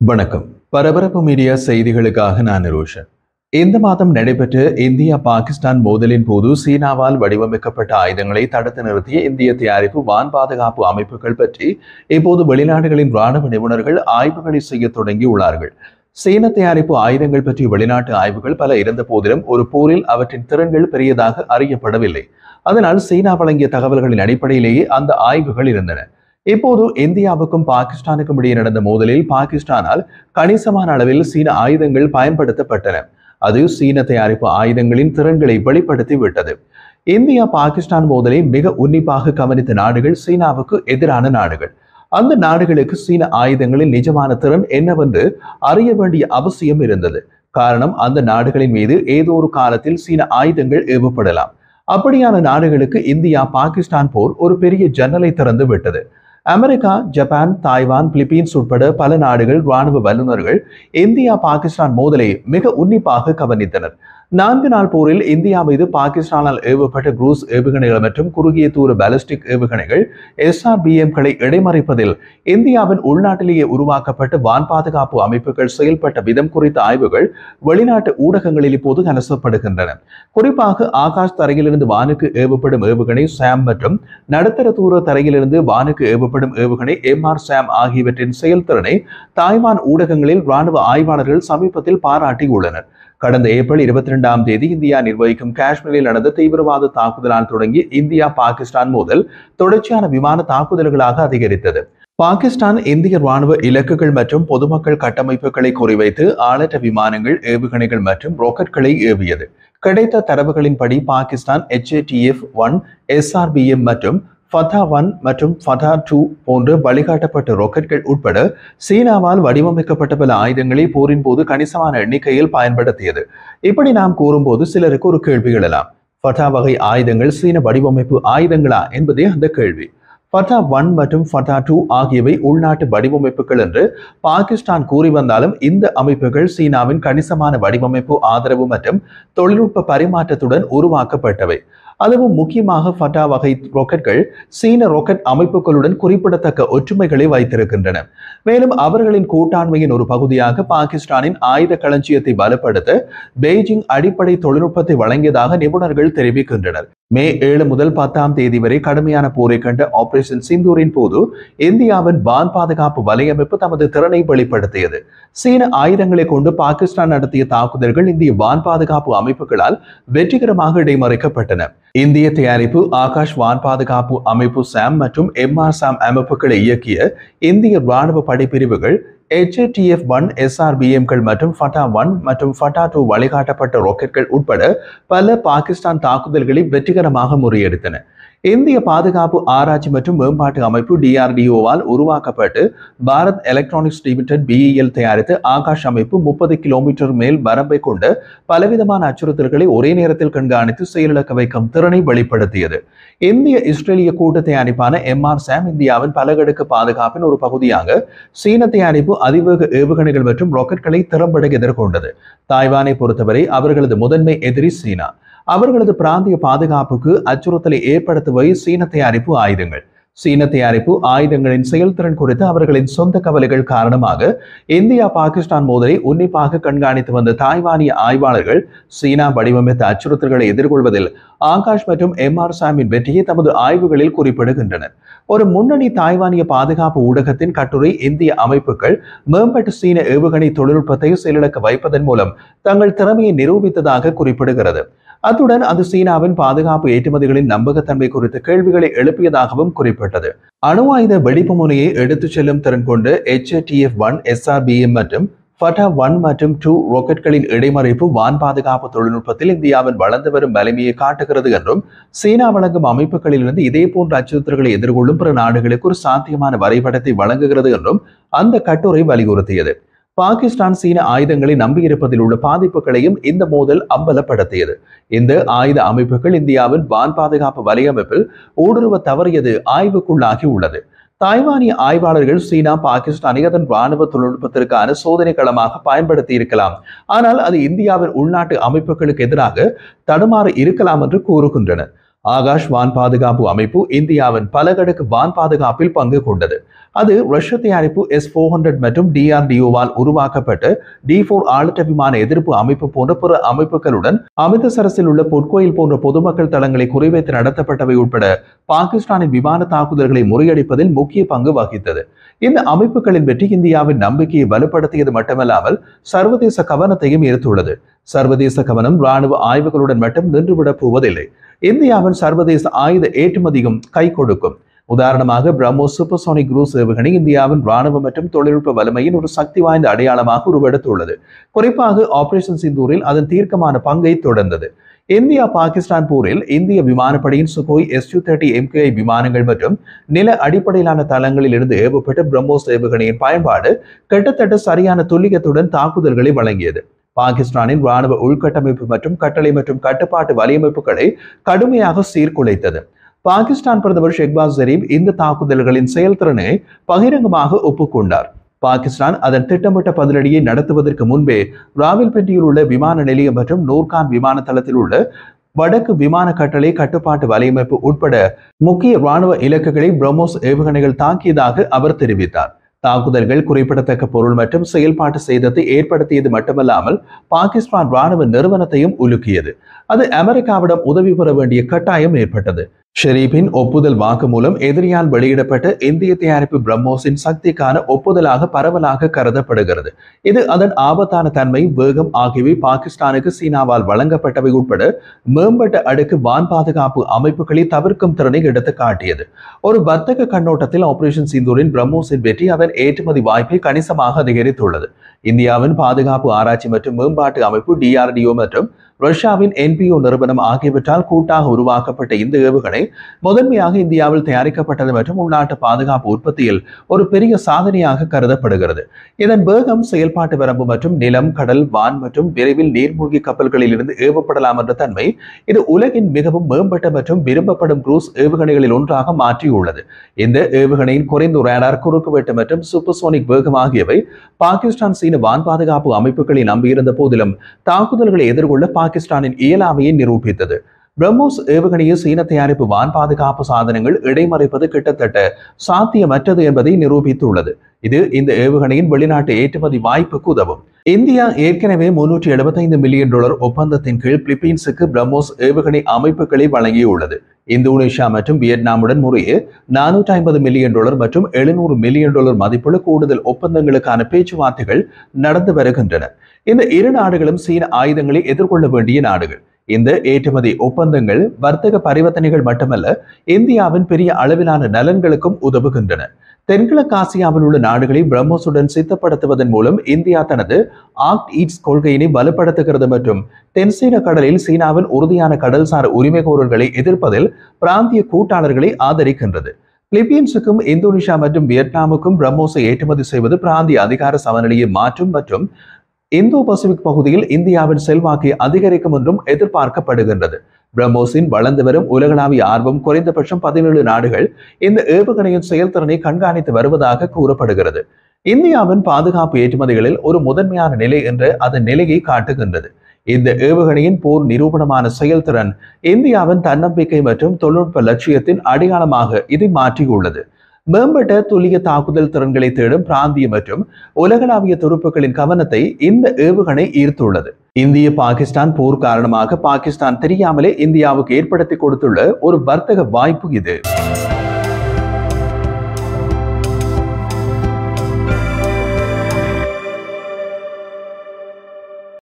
வணக்கம். பரபரப்பு மீடியா செய்திகளுக்காக நான் நிரோஷன். இந்த மாதம் நடைபெற்ற இந்தியா பாகிஸ்தான் மோதலின் போது சீனாவால் வடிவமைக்கப்பட்ட ஆயுதங்களை தடுத்து நிறுத்திய இந்திய தயாரிப்பு வான் பாதுகாப்பு அமைப்புகள் பற்றி இப்போது வெளிநாடுகளின் ராணுவ நிபுணர்கள் ஆய்வுகளை செய்ய தொடங்கியுள்ளார்கள். சீன தயாரிப்பு ஆயுதங்கள் பற்றிய வெளிநாட்டு ஆய்வுகள் பல இருந்த போதிலும் ஒரு போரில் அவற்றின் திறன்கள் பெரியதாக அறியப்படவில்லை. அதனால் சீனா வழங்கிய தகவல்களின் அடிப்படையிலேயே அந்த ஆய்வுகள் இருந்தன. இப்போது இந்தியாவுக்கும் பாகிஸ்தானுக்கும் இடையே நடந்த மோதலில் பாகிஸ்தானால் கணிசமான அளவில் சீன ஆயுதங்கள் பயன்படுத்தப்பட்டன. அது சீன தயாரிப்பு ஆயுதங்களின் திறன்களை வெளிப்படுத்தி விட்டது. இந்தியா பாகிஸ்தான் மோதலை மிக உன்னிப்பாக கவனித்த நாடுகள் சீனாவுக்கு எதிரான நாடுகள். அந்த நாடுகளுக்கு சீன ஆயுதங்களின் நிஜமான திறன் என்னவென்று அறிய வேண்டிய அவசியம் இருந்தது. காரணம், அந்த நாடுகளின் மீது ஏதோ ஒரு காலத்தில் சீன ஆயுதங்கள் ஏவப்படலாம். அப்படியான நாடுகளுக்கு இந்தியா பாகிஸ்தான் போர் ஒரு பெரிய ஜன்னலை திறந்து விட்டது. அமெரிக்கா, ஜப்பான், தாய்வான், பிலிப்பீன்ஸ் உட்பட பல நாடுகள் ராணுவ வல்லுநர்கள் இந்தியா பாகிஸ்தான் மோதலை மிக உன்னிப்பாக கவனித்தனர். 4 நாள் போரில் இந்தியா மீது பாகிஸ்தானால் ஏவப்பட்ட குரூஸ் ஏவுகணைகள் மற்றும் குறுகிய தூர பாலிஸ்டிக் ஏவுகணைகள் SRBMகளை இடைமறிப்பதில் இந்தியாவின் உள்நாட்டிலேயே உருவாக்கப்பட்ட வான் பாதுகாப்பு அமைப்புகள் செயல்பட்ட விதம் குறித்த ஆய்வுகள் வெளிநாட்டு ஊடகங்களில் இப்போது அலசப்படுகின்றன. குறிப்பாக ஆகாஷ் தரையிலிருந்து வானுக்கு ஏவப்படும் ஏவுகணை சாம் மற்றும் நடுத்தர தூர தரையிலிருந்து வானுக்கு ஏவப்படும் ஏவுகணை MR-SAM ஆகியவற்றின் செயல்திறனை தாய்வான் ஊடகங்களில் ராணுவ ஆய்வாளர்கள் சமீபத்தில் பாராட்டியுள்ளனர். கடந்த ஏப்ரல் 22ஆம் தேதி இந்தியா நிர்வகிக்கும் காஷ்மீரில் நடந்த தீவிரவாத தாக்குதலால் தொடங்கி இந்தியா பாகிஸ்தான் மோதல் தொடர்ச்சியான விமான தாக்குதல்களாக அதிகரித்தது. பாகிஸ்தான் இந்திய ராணுவ இலக்குகள் மற்றும் பொதுமக்கள் கட்டமைப்புகளை குறிவைத்து ஆளற்ற விமானங்கள், ஏவுகணைகள் மற்றும் ராக்கெட்களை ஏவியது. கிடைத்த தரவுகளின்படி பாகிஸ்தான் HATF-1 SRBM மற்றும் ஃபதா-1 மற்றும் ஃபதா-2 போன்ற வழிகாட்டப்பட்ட ராக்கெட்கள் உட்பட சீனாவால் வடிவமைக்கப்பட்ட பல ஆயுதங்களை போரின் போது கணிசமான எண்ணிக்கையில் பயன்படுத்தியது. இப்படி நாம் கூறும்போது சிலருக்கு ஒரு கேள்வி எழலாம். ஃபதா வகை ஆயுதங்கள் சீன வடிவமைப்பு ஆயுதங்களா என்பதே அந்த கேள்வி. ஃபதா-1 மற்றும் ஃபதா-2 ஆகியவை உள்நாட்டு வடிவமைப்புகள் என்று பாகிஸ்தான் கூறி வந்தாலும் இந்த அமைப்புகள் சீனாவின் கணிசமான வடிவமைப்பு ஆதரவு மற்றும் தொழில்நுட்ப பரிமாற்றத்துடன் உருவாக்கப்பட்டவை. அதுவும் முக்கியமாக ஃபதா வகை ராக்கெட்கள் சீன ராக்கெட் அமைப்புகளுடன் குறிப்பிடத்தக்க ஒற்றுமைகளை வைத்திருக்கின்றன. மேலும் அவர்களின் கூட்டாண்மையின் ஒரு பகுதியாக பாகிஸ்தானின் ஆயுத களஞ்சியத்தை பலப்படுத்த பெய்ஜிங் அடிப்படை தொழில்நுட்பத்தை வழங்கியதாக நிபுணர்கள் தெரிவிக்கின்றனர். மே 7 முதல் 10ஆம் தேதி வரை கடுமையான போரை கண்ட ஆபரேஷன் சிந்தூரின் போது இந்தியாவின் வான் பாதுகாப்பு வலையமைப்பு தமது திறனை வெளிப்படுத்தியது. சீன ஆயுதங்களை கொண்டு பாகிஸ்தான் நடத்திய தாக்குதல்கள் இந்திய வான் பாதுகாப்பு அமைப்புகளால் வெற்றிகரமாக இடைமறிக்கப்பட்டன. இந்திய தயாரிப்பு ஆகாஷ் வான் பாதுகாப்பு அமைப்பு சாம் மற்றும் MR-SAM அமைப்புகளை இயக்கிய இந்திய ராணுவ படைப்பிரிவுகள் HATF-1 SRBMகள் மற்றும் ஃபதா-1 மற்றும் ஃபதா-2 வழிகாட்டப்பட்ட ராக்கெட்கள் உட்பட பல பாகிஸ்தான் தாக்குதல்களை வெற்றிகரமாக முறியடித்தன. இந்திய பாதுகாப்பு ஆராய்ச்சி மற்றும் மேம்பாட்டு அமைப்பு DRDOவால் உருவாக்கப்பட்டு பாரத் எலக்ட்ரானிக்ஸ் லிமிடெட் BEL தயாரித்த ஆகாஷ் அமைப்பு 30 கிலோமீட்டர் மேல் வரம்பை கொண்ட பலவிதமான அச்சுறுத்தல்களை ஒரே நேரத்தில் கண்காணித்து செயலிழக்க வைக்கும் திறனை வெளிப்படுத்தியது. இந்திய இஸ்ரேலிய கூட்டு தயாரிப்பான MR-SAM இந்தியாவின் பலகடுக்கு பாதுகாப்பின் ஒரு பகுதியாக சீன தயாரிப்பு அதிவேக ஏவுகணைகள் மற்றும் ராக்கெட்களை திறம்பட எதிர்கொண்டது. தாய்வானை பொறுத்தவரை அவர்களது முதன்மை எதிரி சீனா. அவர்களது பிராந்திய பாதுகாப்புக்கு அச்சுறுத்தலை ஏற்படுத்துவை சீன தயாரிப்பு ஆயுதங்கள். சீன தயாரிப்பு ஆயுதங்களின் செயல்திறன் குறித்து அவர்களின் சொந்த கவலைகள் காரணமாக இந்தியா பாகிஸ்தான் மோதலை உன்னிப்பாக கண்காணித்து வந்த தாய்வானிய ஆய்வாளர்கள் சீனா வடிவமைத்த அச்சுறுத்தல்களை எதிர்கொள்வதில் ஆகாஷ் மற்றும் MR-SAMின் வெற்றியை தமது ஆய்வுகளில் குறிப்பிடுகின்றனர். ஒரு முன்னணி தாய்வானிய பாதுகாப்பு ஊடகத்தின் கட்டுரை இந்திய அமைப்புகள் மேம்பட்ட சீன ஏவுகணை தொழில்நுட்பத்தை செயலிழக்க வைப்பதன் மூலம் தங்கள் திறமையை நிரூபித்ததாக குறிப்பிடுகிறது. அத்துடன் அது சீனாவின் பாதுகாப்பு ஏற்றுமதிகளின் நம்பகத்தன்மை குறித்த கேள்விகளை எழுப்பியதாகவும் குறிப்பிட்டது. அணு ஆயுத வெடிப்பு முனையை எடுத்துச் செல்லும் திறன் கொண்டு HATF-1 SRBM மற்றும் ஃபதா-1 மற்றும் 2 ராக்கெட்களின் இடைமறிப்பு வான் பாதுகாப்பு தொழில்நுட்பத்தில் இந்தியாவின் வளர்ந்து வரும் வலிமையை காட்டுகிறது என்றும் சீனா வழங்கும் அமைப்புகளிலிருந்து இதே போன்ற அச்சுறுத்தல்களை எதிர்கொள்ளும் பிற நாடுகளுக்கு ஒரு சாத்தியமான வரைபடத்தை வழங்குகிறது என்றும் அந்த கட்டுரை வலியுறுத்தியது. பாகிஸ்தான் சீன ஆயுதங்களை நம்பியிருப்பதில் உள்ள பாதிப்புகளையும் இந்த மோதல் அம்பலப்படுத்தியது. இந்த ஆயுத அமைப்புகள் இந்தியாவின் வான் பாதுகாப்பு வலையமைப்பில் ஊடுருவ தவறியது ஆய்வுக்குள்ளாகி உள்ளது. தாய்வானிய ஆய்வாளர்கள் சீனா பாகிஸ்தானை அதன் ராணுவ தொழில்நுட்பத்திற்கான சோதனை களமாக பயன்படுத்தி இருக்கலாம், ஆனால் அது இந்தியாவின் உள்நாட்டு அமைப்புகளுக்கு எதிராக தடுமாறி இருக்கலாம் என்று கூறுகின்றனர். ஆகாஷ் வான் பாதுகாப்பு அமைப்பு இந்தியாவின் பலகடுக்கு வான் பாதுகாப்பில் பங்கு கொண்டது. அது ரஷ்ய தயாரிப்பு S-400 மற்றும் DRDO-வால் உருவாக்கப்பட்டு D4 ஆளற்ற விமான எதிர்ப்பு அமைப்பு போன்ற பிற அமைப்புகளுடன் அமிர்தசரஸில் உள்ள பொற்கோயில் போன்ற பொதுமக்கள் தளங்களை குறிவைத்து நடத்தப்பட்டவை உட்பட பாகிஸ்தானின் விமான தாக்குதல்களை முறியடிப்பதில் முக்கிய பங்கு வகித்தது. இந்த அமைப்புகளின் வெற்றி இந்தியாவின் நம்பிக்கையை வலுப்படுத்தியது மட்டுமல்லாமல் சர்வதேச கவனத்தையும் ஈர்த்துள்ளது. சர்வதேச கவனம் ராணுவ ஆய்வுகளுடன் மட்டும் நின்றுவிடப் போவதில்லை. இந்தியாவின் சர்வதேச ஆயுத ஏற்றுமதியும் கை கொடுக்கும். உதாரணமாக பிரம்மோஸ் சூப்பர்சோனிக் குரூஸ் ஏவுகணை இந்தியாவின் ராணுவ மற்றும் தொழில்நுட்ப வலிமையின் ஒரு சக்தி வாய்ந்த அடையாளமாக உருவெடுத்துள்ளது. குறிப்பாக ஆபரேஷன் சிந்தூரில் அதன் தீர்க்கமான பங்கை தொடர்ந்தது. இந்தியா பாகிஸ்தான் போரில் இந்திய விமானப்படையின் சுகோய் Su-30 MKI விமானங்கள் மற்றும் நில அடிப்படையிலான தளங்களில் இருந்து ஏவப்பட்ட பிரம்மோஸ் ஏவுகணையின் பயன்பாடு கிட்டத்தட்ட சரியான துல்லியத்துடன் தாக்குதல்களை வழங்கியது. பாகிஸ்தானின் ராணுவ உள்கட்டமைப்பு மற்றும் கட்டளை மற்றும் கட்டுப்பாட்டு வலையமைப்புகளை கடுமையாக சீர்குலைத்தது. பாகிஸ்தான் பிரதமர் ஷெஹ்பாஸ் ஷெரீப் இந்த தாக்குதல்களின் செயல்திறனை பகிரங்கமாக ஒப்புக்கொண்டார். பாகிஸ்தான் அதன் திட்டமிட்ட பதிலடியை நடத்துவதற்கு முன்பே ராவல்பிண்டியில் உள்ள விமான நிலையம் மற்றும் நூர்கான் விமான தளத்தில் உள்ள வடக்கு விமான கட்டளை கட்டுப்பாட்டு வலையமைப்பு உட்பட முக்கிய ராணுவ இலக்குகளை பிரம்மோஸ் ஏவுகணைகள் தாக்கியதாக அவர் தெரிவித்தார். தாக்குதல்கள் குறிப்பிடத்தக்க பொருள் மற்றும் செயல்பாட்டு சேதத்தை ஏற்படுத்தியது மட்டுமல்லாமல் பாகிஸ்தான் ராணுவ நிறுவனத்தையும் உலுக்கியது. அது அமெரிக்காவிடம் உதவி பெற வேண்டிய கட்டாயம் ஏற்பட்டது. ஷெரீப்பின் ஒப்புதல் வாக்குமூலம் எதிரியால் வெளியிடப்பட்ட இந்திய தயாரிப்பு பிரம்மோஸின் சக்திக்கான ஒப்புதலாக பரவலாக கருதப்படுகிறது. இது அதன் ஆபத்தான தன்மை, வேகம் ஆகியவை பாகிஸ்தானுக்கு சீனாவால் வழங்கப்பட்டவை உட்பட மேம்பட்ட அடுக்கு வான் பாதுகாப்பு அமைப்புகளை தவிர்க்கும் திறனை எடுத்து காட்டியது. ஒரு வர்த்தக கண்ணோட்டத்தில் ஆபரேஷன் சிந்தூரின் பிரம்மோஸின் வெற்றி அதன் ஏற்றுமதி வாய்ப்பை கணிசமாக அதிகரித்துள்ளது. இந்தியாவின் பாதுகாப்பு ஆராய்ச்சி மற்றும் மேம்பாட்டு அமைப்பு DRDO மற்றும் ரஷ்யாவின் NPO நிறுவனம் ஆகியவற்றால் கூட்டாக உருவாக்கப்பட்ட இந்த ஏவுகணை முதன்மையாக இந்தியாவில் தயாரிக்கப்பட்டது மற்றும் உள்நாட்டு பாதுகாப்பு உற்பத்தியில் ஒரு பெரிய சாதனையாக கருதப்படுகிறது. இதன் வேகம், செயல்பாட்டு வரம்பு மற்றும் நிலம், கடல், வான் மற்றும் விரைவில் நீர்மூழ்கி கப்பல்களில் இருந்து ஏவப்படலாம் என்ற தன்மை இது உலகின் மிகவும் மேம்பட்ட மற்றும் விரும்பப்படும் குரூஸ் ஏவுகணைகளில் ஒன்றாக மாற்றியுள்ளது. இந்த ஏவுகணையின் குறைந்த ரேடார், குறுக்குவெட்டு மற்றும் சூப்பர்சோனிக் வேகம் ஆகியவை பாகிஸ்தான் சீன வான் பாதுகாப்பு அமைப்புகளை நம்பியிருந்த போதிலும் தாக்குதல்களை எதிர்கொள்ள பாகிஸ்தானின் இயலாமையை நிரூபித்தது. பிரம்மோஸ் ஏவுகணையை சீன தயாரிப்பு வான் பாதுகாப்பு சாதனங்கள் இடைமறைப்பது கிட்டத்தட்ட சாத்தியமற்றது என்பதை நிரூபித்துள்ளது. இது இந்த ஏவுகணையின் வெளிநாட்டு ஏற்றுமதி வாய்ப்புக்கு உதவும். இந்தியா ஏற்கனவே $375 மில்லியன் ஒப்பந்தத்தின் கீழ் பிலிப்பீன்ஸுக்கு பிரம்மோஸ் ஏவுகணை அமைப்புகளை வழங்கியுள்ளது. இந்தோனேஷியா மற்றும் வியட்நாமுடன் முறையே $450 மில்லியன் மற்றும் $700 மில்லியன் மதிப்புள்ள கூடுதல் ஒப்பந்தங்களுக்கான பேச்சுவார்த்தைகள் நடந்து வருகின்றன. இந்த இரு நாடுகளும் சீன ஆயுதங்களை எதிர்கொள்ள வேண்டிய நாடுகள். இந்த ஏற்றுமதி ஒப்பந்தங்கள் வர்த்தக பரிவர்த்தனைகள் மட்டுமல்ல, இந்தியாவின் பெரிய அளவிலான நலன்களுக்கும் உதவுகின்றன. தென்கிழக்கு ஆசியாவில் உள்ள நாடுகளை பிரம்மோஸுடன் சித்தப்படுத்துவதன் மூலம் இந்தியா தனது ஆக்ட் ஈஸ்ட் கொள்கையினை வலுப்படுத்துகிறது மற்றும் தென்சீன கடலில் சீனாவின் உறுதியான கடல்சார் உரிமை கோரல்களை எதிர்ப்பதில் பிராந்திய கூட்டாளர்களை ஆதரிக்கின்றது. பிலிப்பீன்ஸுக்கும் இந்தோனேஷியா மற்றும் வியட்நாமுக்கும் பிரம்மோஸை ஏற்றுமதி செய்வது பிராந்திய அதிகார சமநிலையை மாற்றும் மற்றும் இந்தோ பசிபிக் பகுதியில் இந்தியாவின் செல்வாக்கை அதிகரிக்கும் என்றும் எதிர்பார்க்கப்படுகின்றது. பிரம்மோஸின் வளர்ந்து வரும் உலகளாவிய ஆர்வம் குறைந்தபட்சம் 17 நாடுகள் இந்த ஏவுகணையின் செயல்திறனை கண்காணித்து வருவதாக கூறப்படுகிறது. இந்தியாவின் பாதுகாப்பு ஏற்றுமதிகளில் ஒரு முதன்மையான நிலை என்ற அதன் நிலையை காட்டுகின்றது. இந்த ஏவுகணையின் போர் நிரூபணமான செயல்திறன் இந்தியாவின் தன்னம்பிக்கை மற்றும் தொழில்நுட்ப லட்சியத்தின் அடையாளமாக இதை மாற்றியுள்ளது. மேம்பட்ட துல்லிய தாக்குதல் திறன்களை தேடும் பிராந்திய மற்றும் உலகளாவிய துருப்புகளின் கவனத்தை இந்த ஏவுகணை ஈர்த்துள்ளது. இந்திய பாகிஸ்தான் போர் காரணமாக பாகிஸ்தான் தெரியாமலே இந்தியாவுக்கு ஏற்படுத்தி கொடுத்துள்ள ஒரு வர்த்தக வாய்ப்பு இது.